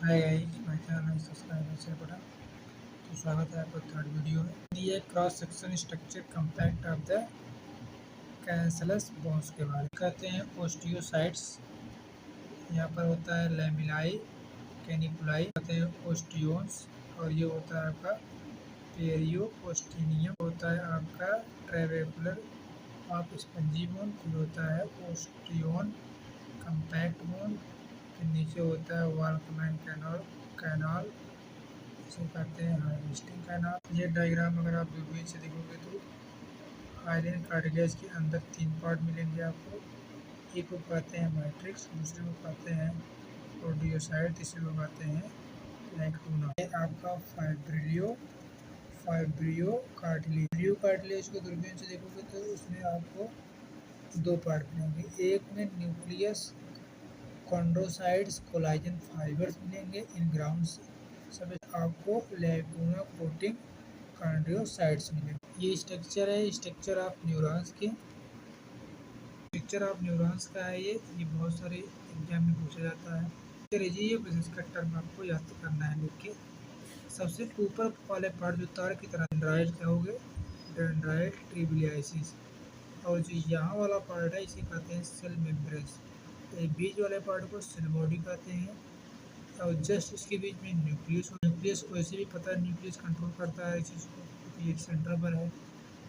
Hi guys, my channel subscribe share button. तो स्वागत है आपका थर्ड वीडियो में। ये cross section structure compact of the cancellous bones के बारे में कहते हैं। ओस्टियोसाइट्स यहाँ पर होता है लैमेलाई, कैनिकुलाई कहते हैं ओस्टियोन्स, और ये होता है आपका पेरियोस्टेनियम, होता है आपका ट्रेबेकुलर ऑफ स्पंजी बोन, फिर होता है ओस्टियोन कंपैक्ट बोन, फिर नीचे होता है वाल्कमैन कैनाल इसे कहते हैं हार्वेस्टिंग कैनाल। ये डायग्राम अगर आप दूरबीन से देखोगे तो हाइलेन कार्टिलेज के अंदर तीन पार्ट मिलेंगे आपको। एक को कहते हैं मैट्रिक्स, दूसरे को कहते हैं प्रोडियोसाइट, तीसरे को कहते हैं लैक्टूना। ये आपका फाइब्रियो कार्टिलेज को दूरबीन से देखोगे तो उसमें आपको दो पार्ट मिलेंगे। एक में न्यूक्लियस कॉन्ड्रोसाइट्स कोलाजन फाइबर्स मिलेंगे इन ग्राउंड सब, आपको लैक्टूना कोटिंग कॉन्ड्रोसाइट्स मिलेंगे। ये स्ट्रक्चर है, स्ट्रक्चर ऑफ न्यूरॉन्स का है। ये बहुत सारे एग्जाम में पूछा जाता है। ये प्रोसेस का टर्म आपको याद करना है लिख के। सबसे ऊपर वाले पार्ट जो तार की तरह डेंड्राइट कहोगे, डेंड्राइट ट्रिबिलियासिस, और जो यहाँ वाला पार्ट है इसे कहते हैं सेल मेम्ब्रेन्स। बीच वाले पार्ट को सेल बॉडी कहते हैं, और जस्ट इसके बीच में न्यूक्लियस को ऐसे भी पता है, न्यूक्लियस कंट्रोल करता है इस चीज़ को क्योंकि एक सेंटर पर है,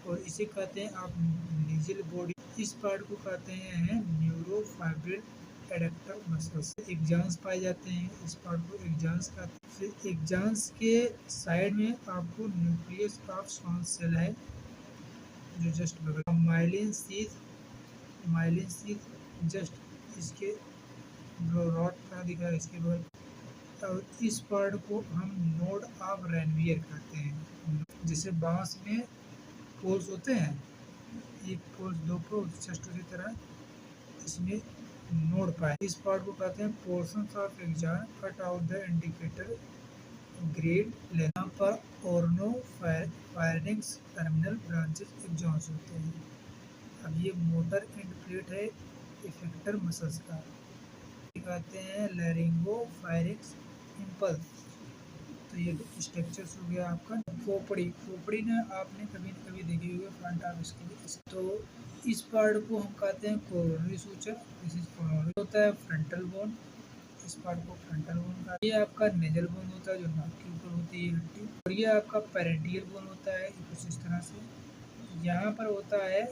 और इसे कहते हैं आप नीजल बॉडी। इस पार्ट को कहते हैं न्यूरोफाइब्रिल एडक्टर मसल्स। एक्जांस पाए जाते हैं, इस पार्ट को एक्जांस कहते हैं। फिर एक्जांस के साइड में आपको न्यूक्लियस ऑफ स्वान सेल है जो जस्ट बगल। माइलिन सीथ जस्ट इसके रॉड का दिखा है इसके बगल। और इस पार्ट को हम नोड ऑफ रेनवियर कहते हैं। जैसे बांस में पोल्स होते हैं, एक पोल्स दो पोल्स, जस्ट उसी तरह इसमें नोड पाए। इस पार्ट को कहते हैं portions of axon cut out the indicator grade length. यहाँ पर ऑर्नो फायरिंग्स टर्मिनल ब्रांचेस एक्जॉन्स होते हैं। अब ये मोटर एंड प्लेट है इफेक्टर मसल्स का, कहते हैं लैरिंगो फायरिंग्स इम्पल्स। तो ये स्ट्रक्चर्स हो गया आपका। खोपड़ी ने आपने कभी न कभी देखी होगी फ्रंट ऑफ इसके। तो इस पार्ट को हम कहते हैं coronary suture, this is coronary. होता है फ्रंटल बोन, इस पार्ट को फ्रंटल बोन का। ये आपका नेजल बोन होता है जो नाक के ऊपर होती है हड्डी, और ये आपका पेरेंटियल बोन होता है कुछ इस तरह से। यहाँ पर होता है